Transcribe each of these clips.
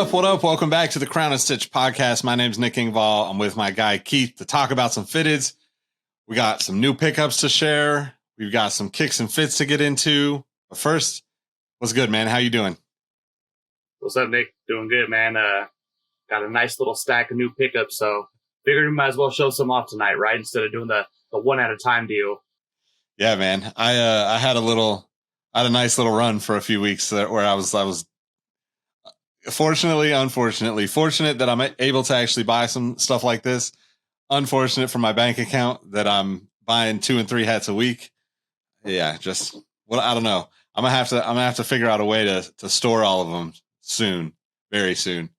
up? What up? Welcome back to the Crown and Stitch podcast. My name's Nick Ingval. I'm with my guy Keith to talk about some fitteds. We got some new pickups to share. We've got some kicks and fits to get into. But first, what's good, man? How you doing? What's up, Nick? Doing good, man. Got a nice little stack of new pickups, so figured we might as well show some off tonight, right? Instead of doing the one at a time deal. Yeah, man. I had a nice little run for a few weeks where I was unfortunately fortunate that I'm able to actually buy some stuff like this. Unfortunate for my bank account that I'm buying 2 and 3 hats a week. Yeah, I don't know. I'm gonna have to figure out a way to store all of them soon, very soon.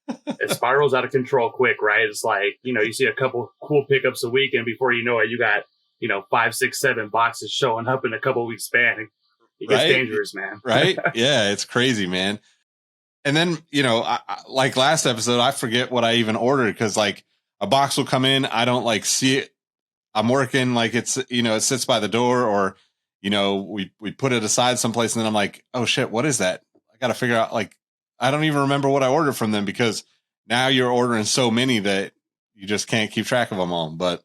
It spirals out of control quick, right? It's like, you see a couple cool pickups a week, and before you know it, you got 5, 6, 7 boxes showing up in a couple weeks span. It gets dangerous, man. Right? Yeah, it's crazy, man. And then, like last episode, I forget what I even ordered because like a box will come in. I don't like see it. I'm working like it's, it sits by the door or, we put it aside someplace and then I'm like, oh shit, what is that? I got to figure out like, I don't even remember what I ordered from them because now you're ordering so many that you just can't keep track of them all. But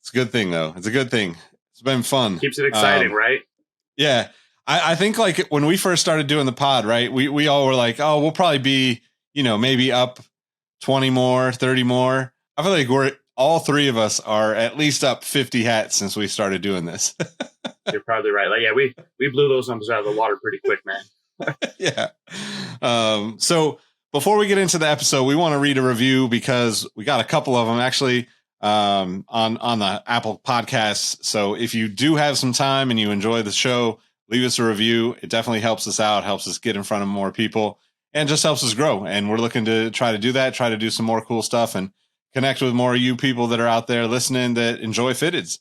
it's a good thing though. It's a good thing. It's been fun. Keeps it exciting, right? Yeah. I think like when we first started doing the pod, right, we all were like, oh, we'll probably be, maybe up 20 more, 30 more. I feel like all three of us are at least up 50 hats since we started doing this. You're probably right. Like, yeah, we blew those numbers out of the water pretty quick, man. Yeah. So before we get into the episode, we want to read a review because we got a couple of them actually on the Apple Podcasts. So if you do have some time and you enjoy the show, leave us a review. It definitely helps us out, helps us get in front of more people, and just helps us grow. And we're looking to try to do that, try to do some more cool stuff and connect with more of you people that are out there listening that enjoy fitteds.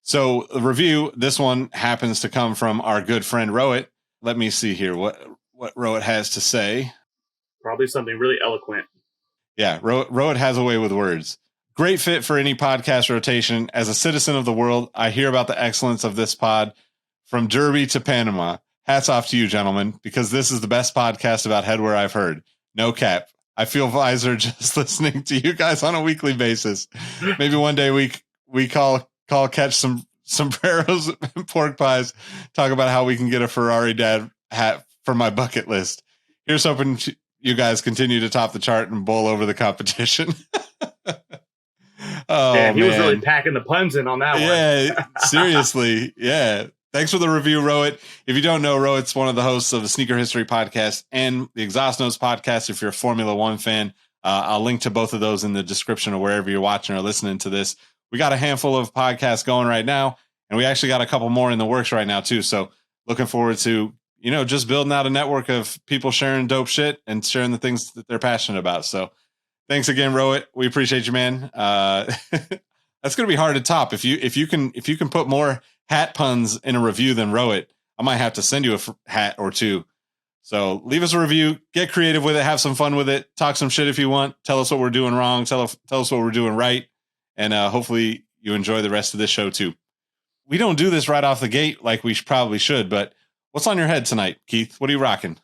So the review, this one happens to come from our good friend Rohit. Let me see here what Rohit has to say. Probably something really eloquent. Yeah, Rohit has a way with words. Great fit for any podcast rotation. As a citizen of the world, I hear about the excellence of this pod. From Derby to Panama, hats off to you, gentlemen, because this is the best podcast about headwear I've heard. No cap. I feel wiser just listening to you guys on a weekly basis. Maybe one day we call catch some sombreros and pork pies, talk about how we can get a Ferrari dad hat for my bucket list. Here's hoping you guys continue to top the chart and bowl over the competition. Oh, man, he was really packing the puns in on that one. Yeah, seriously. Yeah. Thanks for the review, Rohit. If you don't know, Rohit's one of the hosts of the Sneaker History Podcast and the Exhaust Notes Podcast. If you're a Formula One fan, I'll link to both of those in the description of wherever you're watching or listening to this. We got a handful of podcasts going right now, and we actually got a couple more in the works right now, too. So looking forward to, just building out a network of people sharing dope shit and sharing the things that they're passionate about. So thanks again, Rohit. We appreciate you, man. That's going to be hard to top. If you can put more hat puns in a review than Rohit, I might have to send you a hat or two. So leave us a review, get creative with it, have some fun with it, talk some shit if you want, tell us what we're doing wrong, tell us what we're doing right, and hopefully you enjoy the rest of this show too. We don't do this right off the gate like we probably should, but what's on your head tonight, Keith? What are you rocking?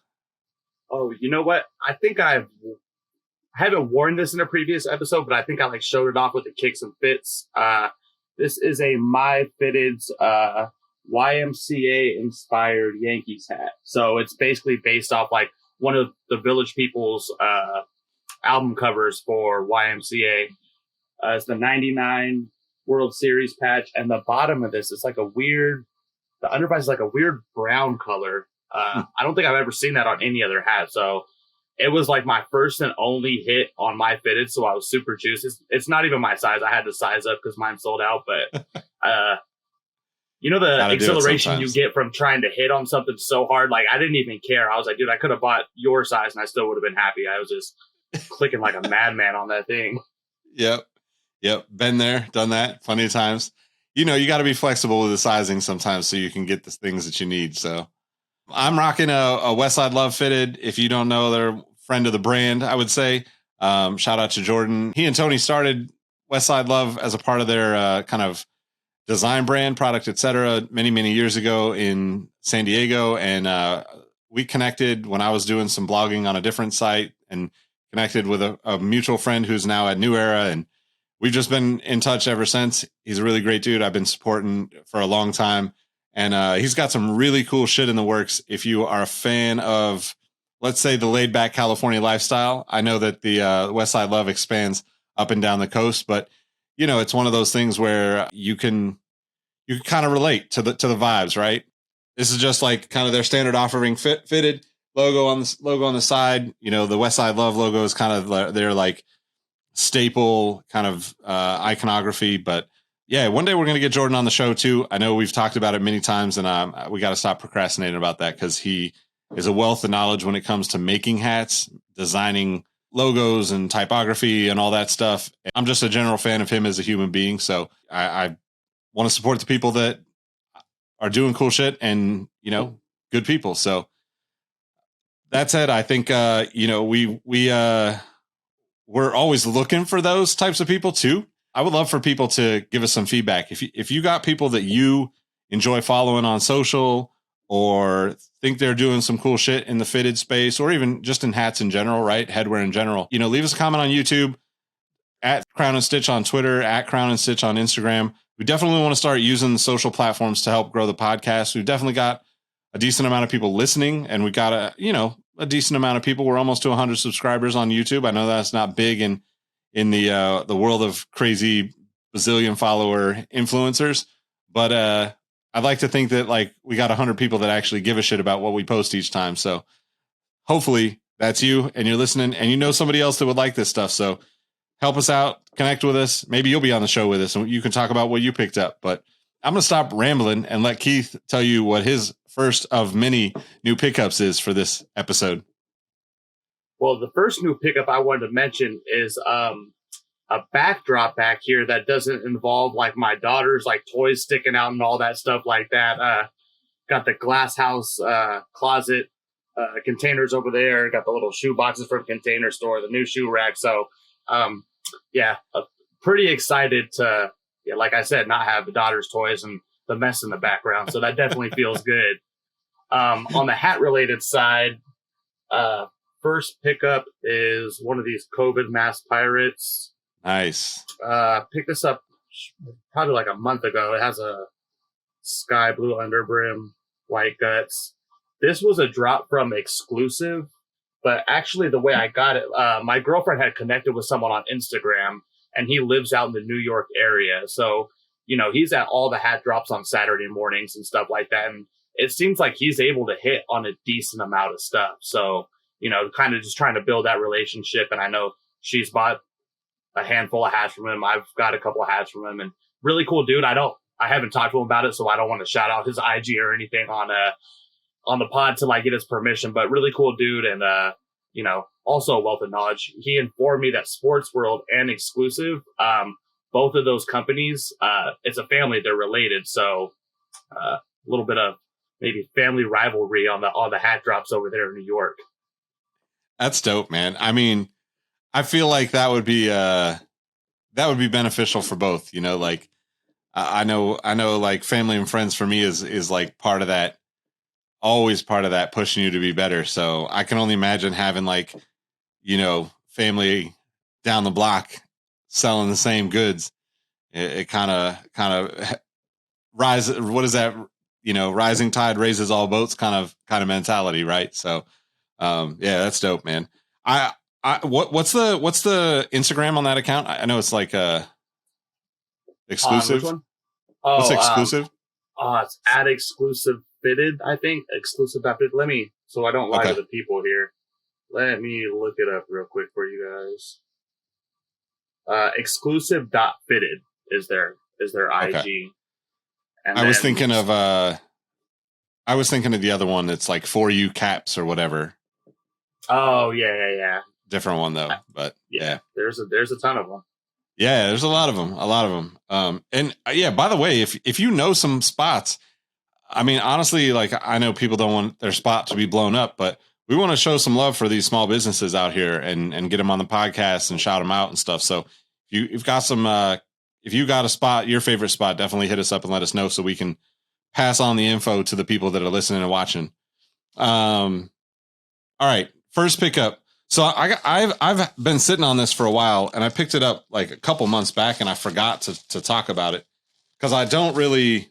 Oh, you know what? I think I haven't worn this in a previous episode, but I think I showed it off with the kicks and fits. This is a My Fitteds YMCA inspired Yankees hat. So it's basically based off one of the Village People's album covers for YMCA. It's the 99 World Series patch, and the bottom of this is the underbite is a weird brown color. I don't think I've ever seen that on any other hat. So it was my first and only hit on My Fitted, so I was super juiced. It's not even my size. I had to size up because mine sold out. But the exhilaration you get from trying to hit on something so hard. I didn't even care. I was like, dude, I could have bought your size and I still would have been happy. I was just clicking like a madman on that thing. Yep. Been there, done that plenty of times. You got to be flexible with the sizing sometimes so you can get the things that you need. So I'm rocking a Westside Love fitted. If you don't know, they're a friend of the brand, I would say. Shout out to Jordan. He and Tony started Westside Love as a part of their kind of design brand, product, etc. many years ago in San Diego. And we connected when I was doing some blogging on a different site. And connected with a mutual friend who's now at New Era, and we've just been in touch ever since. He's a really great dude. I've been supporting for a long time, and he's got some really cool shit in the works. If you are a fan of, let's say, the laid back California lifestyle, I know that the West Side Love expands up and down the coast, but it's one of those things where you can kind of relate to the vibes, right? This is just like kind of their standard offering fitted logo on the side. The West Side Love logo is kind of their like staple kind of iconography. But yeah, one day we're going to get Jordan on the show too. I know we've talked about it many times, and we got to stop procrastinating about that, because he is a wealth of knowledge when it comes to making hats, designing logos and typography and all that stuff. I'm just a general fan of him as a human being. So I want to support the people that are doing cool shit and, good people. So that said, I think, we're always looking for those types of people too. I would love for people to give us some feedback. If you got people that you enjoy following on social, or think they're doing some cool shit in the fitted space, or even just in hats in general, right? Headwear in general, leave us a comment on YouTube, at Crown and Stitch on Twitter, at Crown and Stitch on Instagram. We definitely want to start using the social platforms to help grow the podcast. We've definitely got a decent amount of people listening, and we got a decent amount of people. We're almost to 100 subscribers on YouTube. I know that's not big in the world of crazy bazillion follower influencers, but I'd like to think that like we got 100 people that actually give a shit about what we post each time. So hopefully that's you, and you're listening, and somebody else that would like this stuff. So help us out, connect with us. Maybe you'll be on the show with us and you can talk about what you picked up. But I'm going to stop rambling and let Keith tell you what his first of many new pickups is for this episode. Well, the first new pickup I wanted to mention is a backdrop back here that doesn't involve like my daughter's like toys sticking out and all that stuff like that. Got the glass house closet containers over there. Got the little shoe boxes from Container Store, the new shoe rack. So pretty excited to, like I said, not have the daughter's toys and the mess in the background. So that definitely feels good. On the hat related side, first pickup is one of these COVID mask pirates. Nice. Picked this up probably like a month ago. It has a sky blue underbrim, white guts. This was a drop from Exclusive, but actually the way I got it, my girlfriend had connected with someone on Instagram, and he lives out in the New York area. So, he's at all the hat drops on Saturday mornings and stuff like that. And it seems like he's able to hit on a decent amount of stuff. So, kind of just trying to build that relationship. And I know she's bought a handful of hats from him. I've got a couple of hats from him, and really cool dude. I haven't talked to him about it, so I don't want to shout out his IG or anything on the pod till I get his permission, but really cool dude. And, also a wealth of knowledge. He informed me that Sports World and Exclusive, both of those companies, it's a family, they're related. So, a little bit of maybe family rivalry on the hat drops over there in New York. That's dope, man. I mean, I feel like that would be beneficial for both, like I know like family and friends for me is like part of that, always part of that pushing you to be better. So I can only imagine having like, family down the block selling the same goods. It kind of rise. What is that? Rising tide raises all boats kind of mentality. Right. So, yeah, that's dope, man. What's the Instagram on that account? I know it's like Exclusive. Which one? What's Exclusive? It's at Exclusive Fitted, I think. Exclusive Fitted. So I don't lie to the people here. Let me look it up real quick for you guys. Exclusive.fitted is their IG. Okay. And I was thinking of the other one that's like For You Caps or whatever. Oh yeah. Different one though, but yeah. There's a ton of them. Yeah, there's a lot of them. And yeah, by the way, if you know some spots, I mean, honestly, like I know people don't want their spot to be blown up, but we want to show some love for these small businesses out here and get them on the podcast and shout them out and stuff. So if you've got some, if you got a spot, your favorite spot, definitely hit us up and let us know so we can pass on the info to the people that are listening and watching. All right. First pickup. So I've been sitting on this for a while, and I picked it up like a couple months back, and I forgot to talk about it because I don't really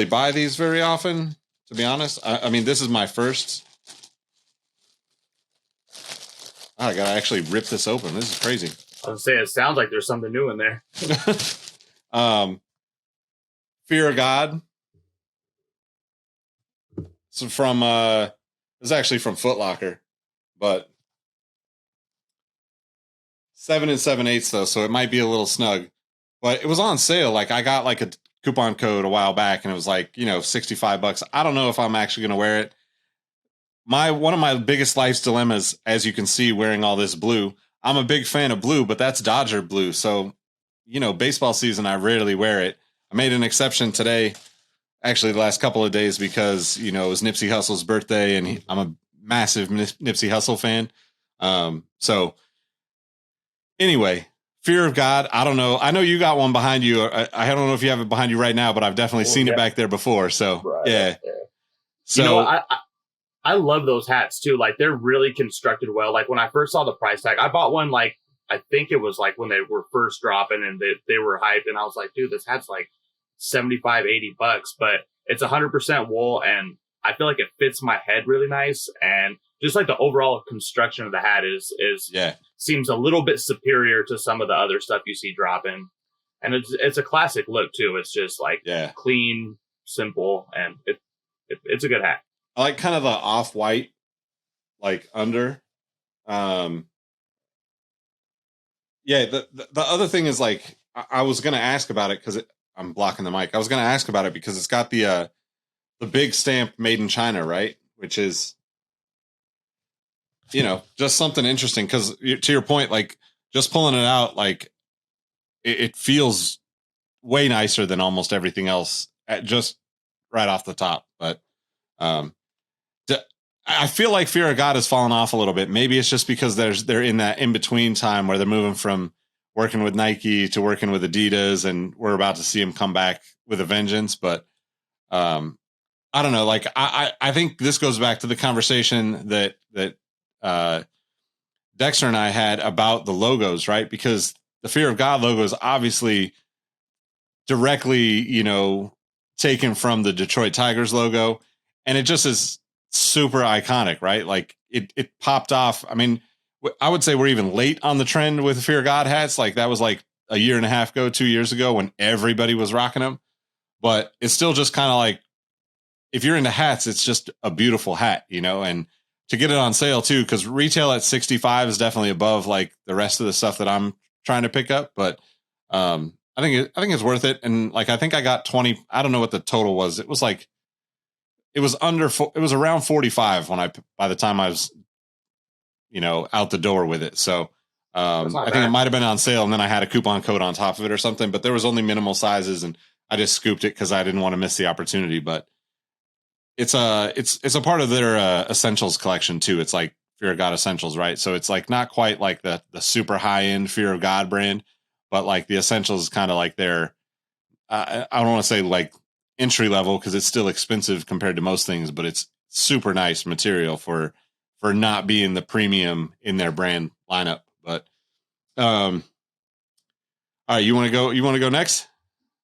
buy these very often, to be honest. I mean, this is my first. Oh, I gotta actually rip this open. This is crazy. I was gonna say, it sounds like there's something new in there. Fear of God. So from this is actually from Foot Locker, but 7 7/8 though, so it might be a little snug. But it was on sale. Like I got like a coupon code a while back, and it was like, $65. I don't know if I'm actually gonna wear it. One of my biggest life's dilemmas, as you can see, wearing all this blue. I'm a big fan of blue, but that's Dodger blue. So, baseball season, I rarely wear it. I made an exception today, actually the last couple of days, because, it was Nipsey Hussle's birthday, and I'm a massive Nipsey Hussle fan. So anyway, Fear of God. I don't know. I know you got one behind you. I don't know if you have it behind you right now, but I've definitely seen it back there before. So right, yeah. So I love those hats too. Like they're really constructed well. Like when I first saw the price tag, I bought one, like, I think it was like when they were first dropping and they were hyped. And I was like, dude, this hat's like $75-$80, but it's 100% wool. And I feel like it fits my head really nice. And just like the overall construction of the hat seems a little bit superior to some of the other stuff you see dropping. And it's a classic look too. It's just like clean, simple, and it's a good hat. I like kind of the off-white, like under. The other thing is like, I was going to ask about it because I'm blocking the mic. I was going to ask about it because it's got the big stamp made in China, right? Which is, just something interesting because to your point, like just pulling it out, like it feels way nicer than almost everything else just right off the top. But, I feel like Fear of God has fallen off a little bit. Maybe it's just because they're in that in between time where they're moving from working with Nike to working with Adidas, and we're about to see them come back with a vengeance. But I don't know. Like I think this goes back to the conversation that Dexter and I had about the logos, right? Because the Fear of God logo is obviously directly, taken from the Detroit Tigers logo, and it just is super iconic, right? Like it popped off. I mean, I would say we're even late on the trend with Fear God hats. Like that was like a year and a half ago, 2 years ago, when everybody was rocking them. But it's still just kind of like, if you're into hats, it's just a beautiful hat, and to get it on sale too, because retail at 65 is definitely above like the rest of the stuff that I'm trying to pick up. But I think it's worth it. And like, I think I got 20. I don't know what the total was. It was like, it was around 45 by the time I was, out the door with it. So I think it might've been on sale, and then I had a coupon code on top of it or something, but there was only minimal sizes, and I just scooped it cause I didn't want to miss the opportunity. But it's a part of their essentials collection too. It's like Fear of God essentials, right? So it's like not quite like the super high end Fear of God brand, but like the essentials is kind of like their, I don't want to say like entry level because it's still expensive compared to most things, but it's super nice material for not being the premium in their brand lineup. But all right, you want to go next?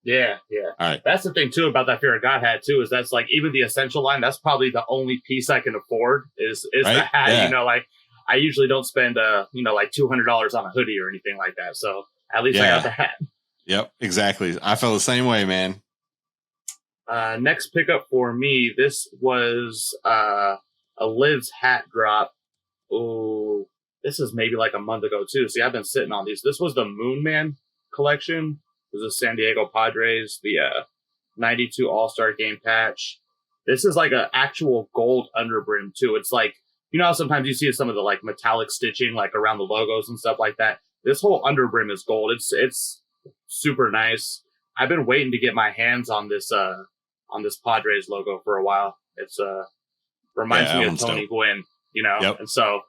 Yeah. All right. That's the thing too about that Fear of God hat too, is that's like even the essential line, that's probably the only piece I can afford is right? The hat. Yeah. Like I usually don't spend like $200 on a hoodie or anything like that. So at least I got the hat. Yep, exactly. I felt the same way, man. Next pickup for me, this was a Liv's hat drop. Oh, this is maybe like a month ago too. See, I've been sitting on these. This was the Moon Man collection. This is San Diego Padres, the 92 All-Star Game patch. This is like an actual gold underbrim too. It's like, how sometimes you see some of the like metallic stitching like around the logos and stuff like that. This whole underbrim is gold. It's super nice. I've been waiting to get my hands on this Padres logo for a while. It's reminds me of Tony Gwynn, Yep. And so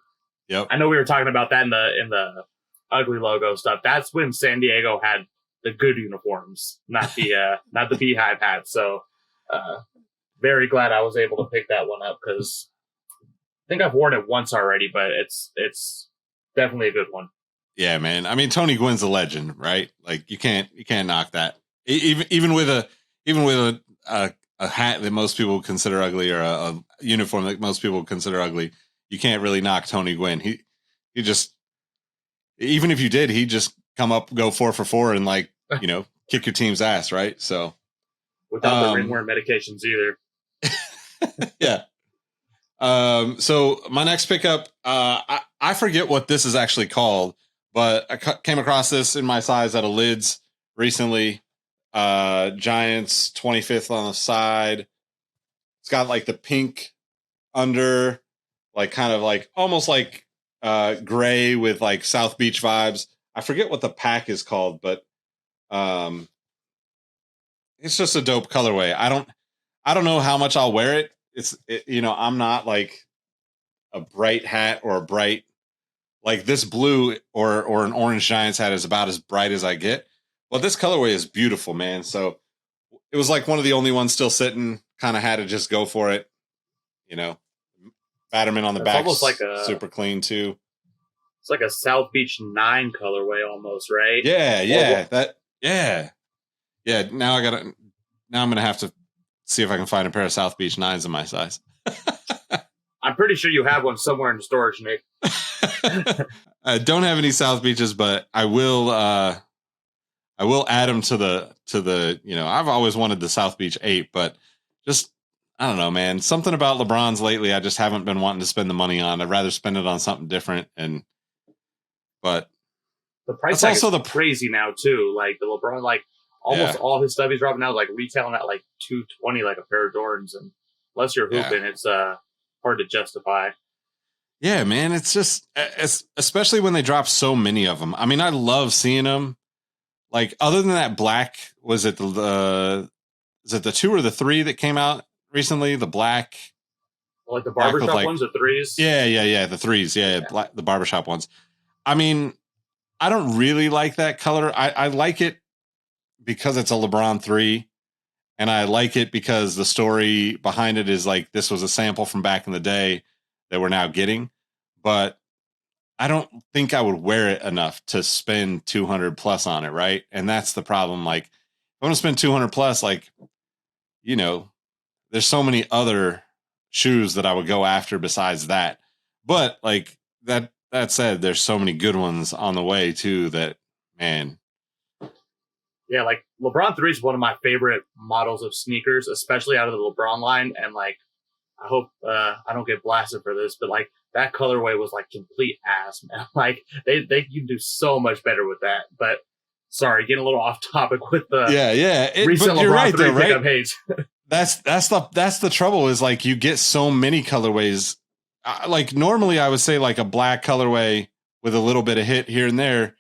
yep. I know we were talking about that in the ugly logo stuff. That's when San Diego had the good uniforms, not the beehive hats. So very glad I was able to pick that one up because think I've worn it once already, but it's definitely a good one. Yeah, man. I mean, Tony Gwynn's a legend, right? Like you can't knock that. Even with a hat that most people consider ugly, or a uniform that most people consider ugly, you can't really knock Tony Gwynn. He just, even if you did, he'd just come up, go 4 for 4, and like, you know, kick your team's ass, right? So without the ringworm medications either. Yeah. So my next pickup, I forget what this is actually called, but I came across this in my size at a Lids recently. Giants 25th on the side. It's got like the pink under, like kind of like almost like gray with like South Beach vibes. I forget what the pack is called, but it's just a dope colorway. I don't know how much I'll wear it. You know, I'm not like a bright hat or a bright, like this blue or an orange Giants hat is about as bright as I get. Well, this colorway is beautiful, man. So it was like one of the only ones still sitting. Kind of had to just go for it. You know, Batterman on the back, almost like a super clean too. It's like a South Beach 9 colorway almost, right? Yeah. Now I'm gonna have to see if I can find a pair of South Beach 9s in my size. I'm pretty sure you have one somewhere in the storage, Nick. I don't have any South Beaches, but I will add them to the, you know, I've always wanted the South Beach 8, but just, I don't know, man. Something about LeBron's lately, I just haven't been wanting to spend the money on. I'd rather spend it on something different. But the price tag is crazy now too. Like the LeBron, like almost all his stuff he's dropping now, like retailing at like $220, like a pair of Jordans. And unless you're hooping, it's hard to justify. Yeah, man. It's just, especially when they drop so many of them. I mean, I love seeing them. Like, other than that black, is it the 2 or the 3 that came out recently? The black, like the barbershop ones, the 3s. Yeah, the 3s, the barbershop ones. I mean, I don't really like that color. I like it because it's a LeBron 3, and I like it because the story behind it is like this was a sample from back in the day that we're now getting, but I don't think I would wear it enough to spend 200 plus on it. Right. And that's the problem. Like, if I want to spend 200 plus, like, you know, there's so many other shoes that I would go after besides that. But like that said, there's so many good ones on the way too that, man. Yeah. Like LeBron 3 is one of my favorite models of sneakers, especially out of the LeBron line. And like, I hope I don't get blasted for this, but like that colorway was like complete ass, man. Like they can do so much better with that. But sorry, getting a little off topic with the recent LeBron right, 3 though, right? pickup hates. That's the trouble is like you get so many colorways. Like normally I would say like a black colorway with a little bit of hit here and there,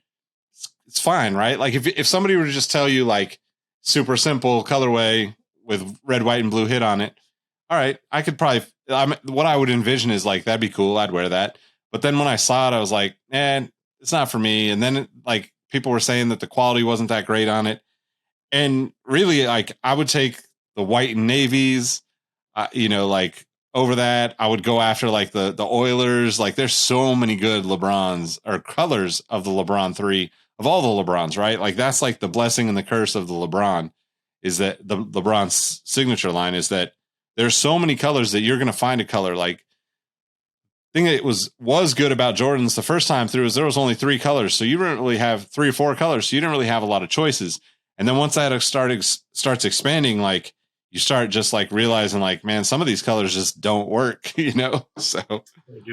it's fine, right? Like if somebody were to just tell you like super simple colorway with red, white, and blue hit on it, all right, I could probably, what I would envision is like, that'd be cool. I'd wear that. But then when I saw it, I was like, it's not for me. And then like people were saying that the quality wasn't that great on it. And really like I would take the white and navies, you know, like over that. I would go after like the Oilers. Like there's so many good LeBrons or colors of the LeBron 3 of all the LeBrons, right? Like that's like the blessing and the curse of the LeBron is that the LeBron's signature line is that there's so many colors that you're going to find a color. Like thing that was good about Jordans the first time through is there was only 3 colors. So you didn't really have 3 or 4 colors. So you didn't really have a lot of choices. And then once that starts expanding, like you start just like realizing like, man, some of these colors just don't work, you know? So,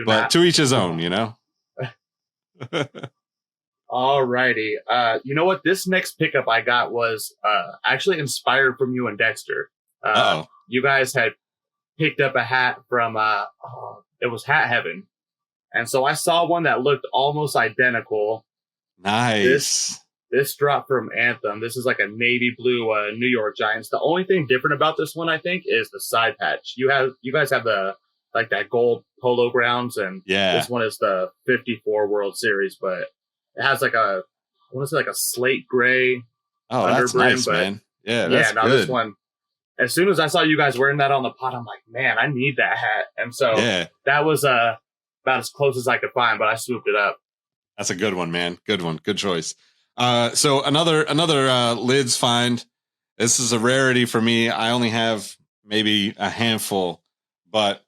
but to each his own, you know? All righty. You know what? This next pickup I got was actually inspired from you and Dexter. You guys had picked up a hat from, it was Hat Heaven. And so I saw one that looked almost identical. Nice. This dropped from Anthem. This is like a navy blue New York Giants. The only thing different about this one, I think, is the side patch. You guys have the like that gold polo grounds, and this one is the 54 World Series, but it has like I want to say like a slate gray. Oh, that's nice, man. Yeah, that's good. This one, as soon as I saw you guys wearing that on the pod, I'm like, man, I need that hat. And so that was about as close as I could find, but I swooped it up. That's a good one, man. Good one. Good choice. So another lids find. This is a rarity for me. I only have maybe a handful, but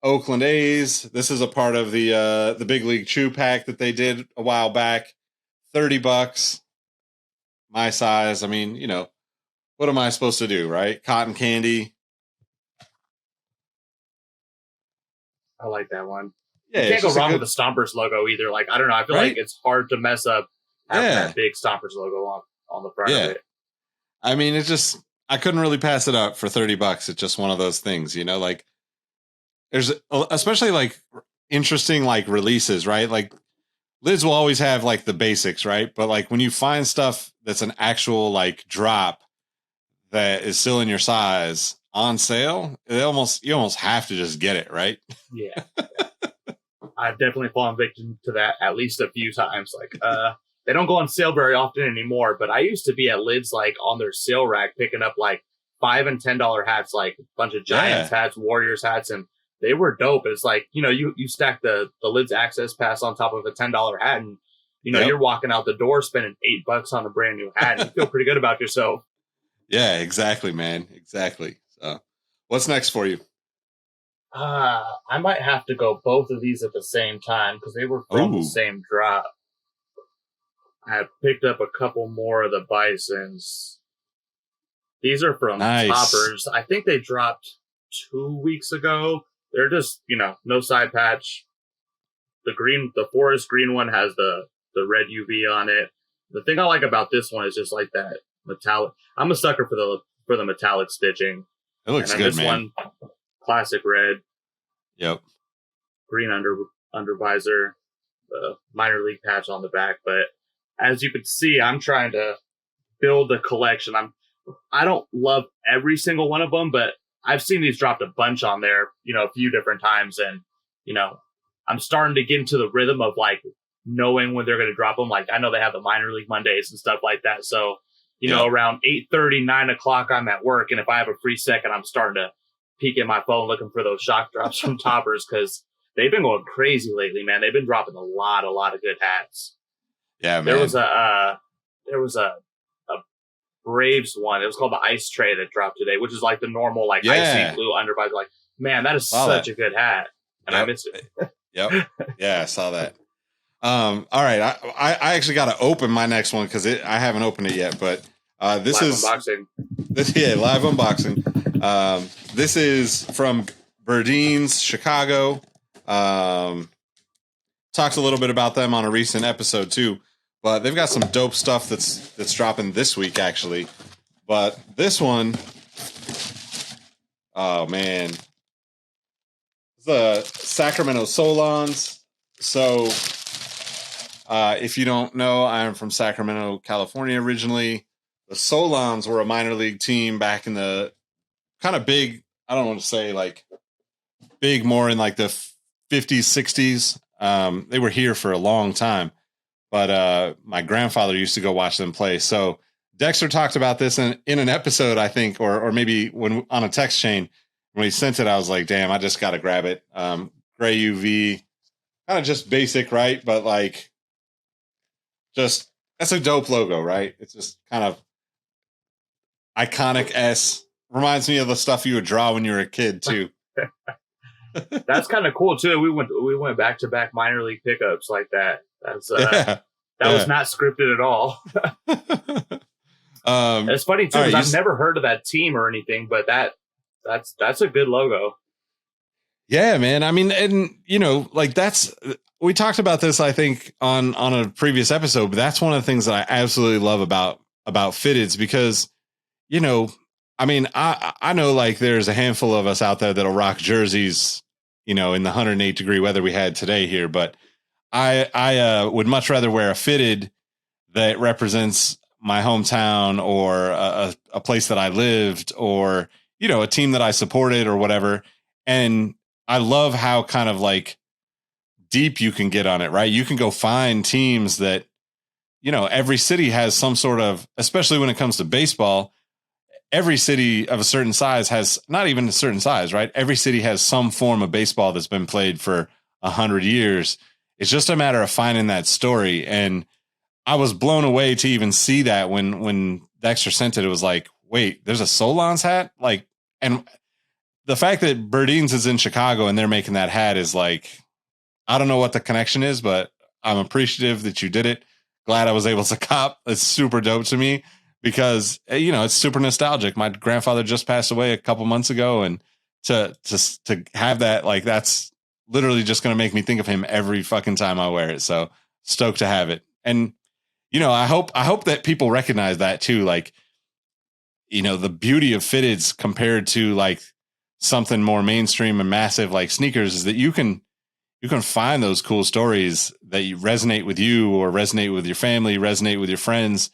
Oakland A's. This is a part of the Big League Chew Pack that they did a while back. $30. My size. I mean, you know, what am I supposed to do, right? Cotton candy. I like that one. Yeah, you can't go wrong with the Stompers logo either. Like, I don't know. I feel like it's hard to mess up having that big Stompers logo on the front of it. I mean, I couldn't really pass it up for $30. It's just one of those things, you know, like there's especially like interesting like releases, right? Like lids will always have like the basics, right? But like when you find stuff that's an actual like drop that is still in your size on sale, you almost have to just get it, right? Yeah. I've definitely fallen victim to that at least a few times. Like, they don't go on sale very often anymore, but I used to be at lids like on their sale rack picking up like $5 and $10 hats, like a bunch of Giants hats, Warriors hats, and they were dope. It's like, you know, you stack the lids access pass on top of a $10 hat, and you know you're walking out the door spending $8 on a brand new hat, and you feel pretty good about yourself. Yeah, exactly, man. Exactly. So, what's next for you? I might have to go both of these at the same time because they were from the same drop. I picked up a couple more of the Bisons. These are from Toppers. I think they dropped 2 weeks ago. They're just, you know, no side patch. The forest green one has the red UV on it. The thing I like about this one is just like that metallic. I'm a sucker for the metallic stitching. It looks good, this man. One, classic red. Yep. Green under visor, the minor league patch on the back. But as you can see, I'm trying to build a collection. I don't love every single one of them, but I've seen these dropped a bunch on there, you know, a few different times. And, you know, I'm starting to get into the rhythm of like knowing when they're going to drop them. Like I know they have the minor league Mondays and stuff like that. So, you know, around 8:30, 9 o'clock, I'm at work. And if I have a free second, I'm starting to peek at my phone looking for those shock drops from Toppers because they've been going crazy lately, man. They've been dropping a lot of good hats. Yeah, man. There was a Braves one. It was called the Ice Tray that dropped today, which is like the normal like icy blue undervisor. Like, man, that is such a good hat, and I missed it. Yep. Yeah, I saw that. All right, I actually got to open my next one because I haven't opened it yet, but this live is unboxing. Live unboxing. This is from Burdeens, Chicago. Talked a little bit about them on a recent episode too, but they've got some dope stuff that's dropping this week actually. But this one, oh man, the Sacramento Solons. So, if you don't know, I'm from Sacramento, California originally. The Solons were a minor league team back in the kind of big, I don't want to say like big, more in like the 50s, 60s. They were here for a long time, but my grandfather used to go watch them play. So Dexter talked about this in an episode, I think, or maybe when on a text chain. When he sent it, I was like, damn, I just got to grab it. Gray UV, kind of just basic, right? But like, just, that's a dope logo, right? It's just kind of iconic S. Reminds me of the stuff you would draw when you were a kid too. That's kind of cool too. We went back to back minor league pickups like that. That's that was not scripted at all. It's funny too because I've never heard of that team or anything, but that's a good logo. Yeah, man. I mean, and you know, like we talked about this, I think, on a previous episode, but that's one of the things that I absolutely love about fitteds because, you know, I mean, I know like there's a handful of us out there that'll rock jerseys, you know, in the 108 degree weather we had today here, but I would much rather wear a fitted that represents my hometown or a place that I lived or, you know, a team that I supported or whatever. And I love how kind of like deep you can get on it, right? You can go find teams that, you know, every city has some sort of, especially when it comes to baseball, every city of a certain size has, not even a certain size, right? Every city has some form of baseball that's been played for 100 years. It's just a matter of finding that story. And I was blown away to even see that when Dexter sent it. It was like, wait, there's a Solons hat? Like, and the fact that Burdeens is in Chicago and they're making that hat is like, I don't know what the connection is, but I'm appreciative that you did it. Glad I was able to cop. It's super dope to me because, you know, it's super nostalgic. My grandfather just passed away a couple months ago, and to have that, like, that's literally just going to make me think of him every fucking time I wear it. So stoked to have it. And, you know, I hope that people recognize that too. Like, you know, the beauty of fitteds compared to like something more mainstream and massive like sneakers is that you can find those cool stories that you resonate with you or resonate with your family, resonate with your friends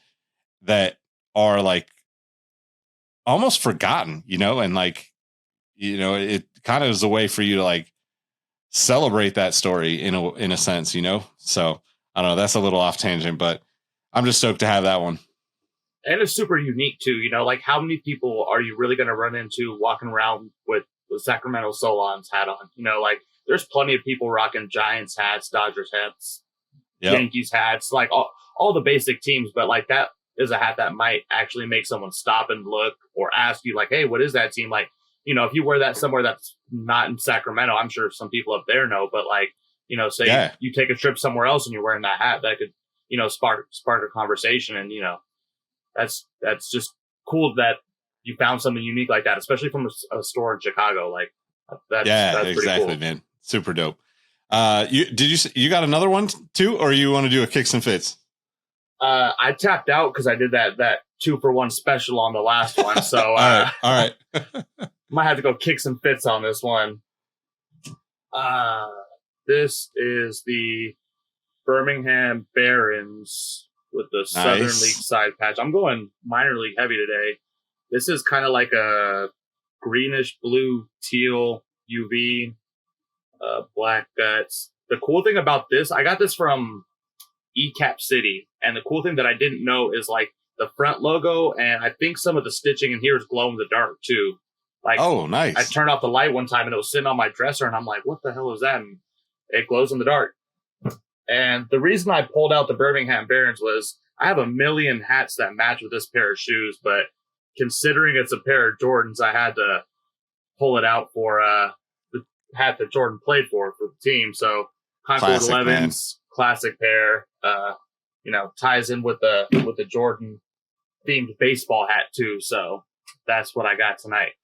that are like almost forgotten, you know, and like, you know, it kind of is a way for you to like celebrate that story in a sense, you know? So I don't know, that's a little off tangent, but I'm just stoked to have that one. And it's super unique too, you know, like how many people are you really going to run into walking around with the Sacramento Solons hat on? You know, like there's plenty of people rocking Giants hats, Dodgers hats, Yankees hats, like all the basic teams. But like that is a hat that might actually make someone stop and look or ask you like, hey, what is that team? Like, you know, if you wear that somewhere that's not in Sacramento, I'm sure some people up there know, but like, you know, say you take a trip somewhere else and you're wearing that hat, that could, you know, spark a conversation. And, you know, that's just cool that you found something unique like that, especially from a store in Chicago. Like that's exactly, cool. Man. Super dope. You got another one too, or you want to do a kicks and fits? I tapped out because I did that 2-for-1 special on the last one. So all right. Might have to go kicks and fits on this one. This is the Birmingham Barons with the Southern League side patch. I'm going minor league heavy today. This is kind of like a greenish blue teal UV, black guts. The cool thing about this, I got this from ECAP City, and the cool thing that I didn't know is like the front logo, and I think some of the stitching in here is glow in the dark too. Like, oh, nice. I turned off the light one time and it was sitting on my dresser, and I'm like, what the hell is that? And it glows in the dark. And the reason I pulled out the Birmingham Barons was I have a million hats that match with this pair of shoes, but considering it's a pair of Jordans, I had to pull it out for the hat that Jordan played for the team. So Concord 11s, classic pair, you know, ties in with the Jordan themed baseball hat too. So that's what I got tonight.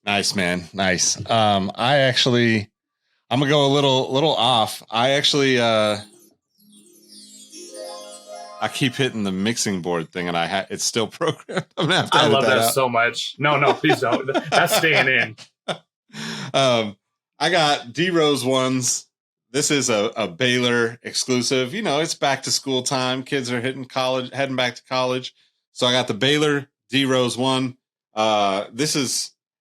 Nice, man. Nice. I'm gonna go a little off. I keep hitting the mixing board thing, and it's still programmed. I'm gonna have to. I love that out. so much. No, please don't. That's staying in. I got D Rose ones. This is a Baylor exclusive. You know, it's back to school time. Kids are heading back to college. So I got the Baylor D Rose one.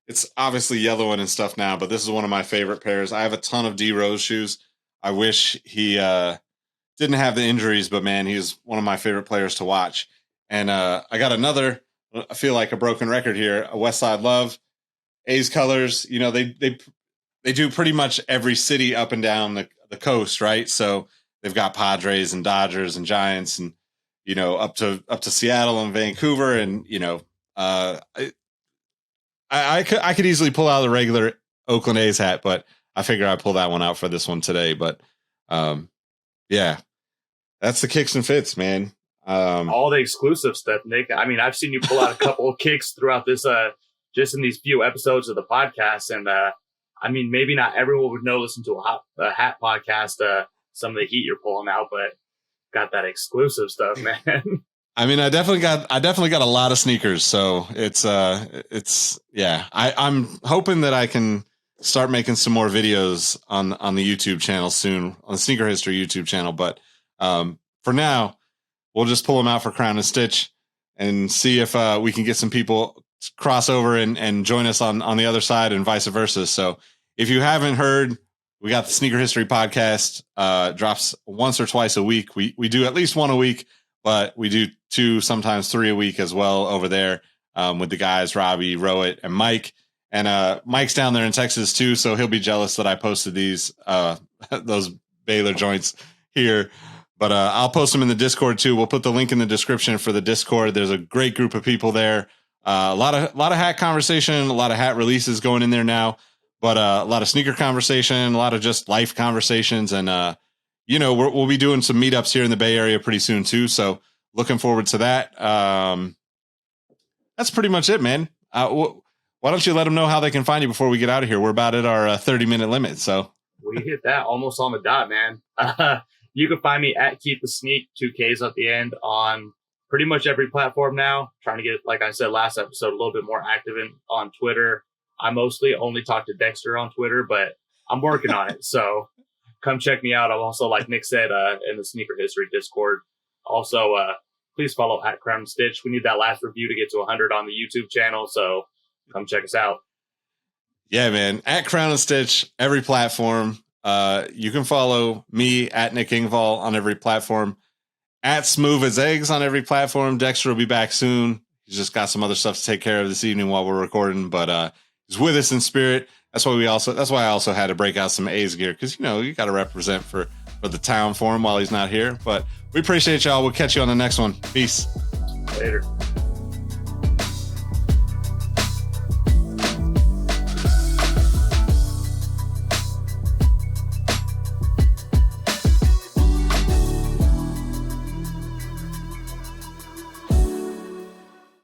It's obviously yellowing and stuff now, but this is one of my favorite pairs. I have a ton of D Rose shoes. I wish he didn't have the injuries, but man, he's one of my favorite players to watch. And I got another, I feel like a broken record here, a Westside Love, A's colors. You know, they do pretty much every city up and down the coast, right? So they've got Padres and Dodgers and Giants, and you know, up to Seattle and Vancouver, and you know, I could easily pull out the regular Oakland A's hat, but I figure I'd pull that one out for this one today. But yeah, that's the kicks and fits, man. All the exclusive stuff, Nick. I mean, I've seen you pull out a couple of kicks throughout this, just in these few episodes of the podcast. And I mean, maybe not everyone would know, listen to a hat podcast, some of the heat you're pulling out, but got that exclusive stuff, man. I mean, I definitely got a lot of sneakers. So it's yeah, I'm hoping that I can start making some more videos on the YouTube channel soon, on the Sneaker History YouTube channel. But for now, we'll just pull them out for Crown and Stitch and see if we can get some people cross over and join us on the other side and vice versa. So if you haven't heard, we got the Sneaker History podcast, drops once or twice a week. We do at least one a week, but we do 2, sometimes 3 a week as well over there. with the guys, Robbie, Rowett, and Mike. And Mike's down there in Texas too, so he'll be jealous that I posted these those Baylor joints here. But I'll post them in the Discord too. We'll put the link in the description for the Discord. There's a great group of people there. A lot of hat conversation, a lot of hat releases going in there now, but a lot of sneaker conversation, a lot of just life conversations, and we'll be doing some meetups here in the Bay Area pretty soon too. So looking forward to that. That's pretty much it, man. Why don't you let them know how they can find you before we get out of here? We're about at our 30-minute limit, so we hit that almost on the dot, man. You can find me at Keep the Sneak, 2Ks at the end, on pretty much every platform now. Trying to get, like I said last episode, a little bit more active on Twitter. I mostly only talk to Dexter on Twitter, but I'm working on it. So come check me out. I'm also, like Nick said, in the Sneaker History Discord. Also, please follow at Crown and Stitch. We need that last review to get to 100 on the YouTube channel. So come check us out. Yeah, man. At Crown and Stitch, every platform. You can follow me at Nick Ingval on every platform. At Smooth as Eggs on every platform. Dexter will be back soon. He's just got some other stuff to take care of this evening while we're recording, but he's with us in spirit. That's why I also had to break out some A's gear, because you got to represent for the town for him while he's not here. But we appreciate y'all. We'll catch you on the next one. Peace. Later.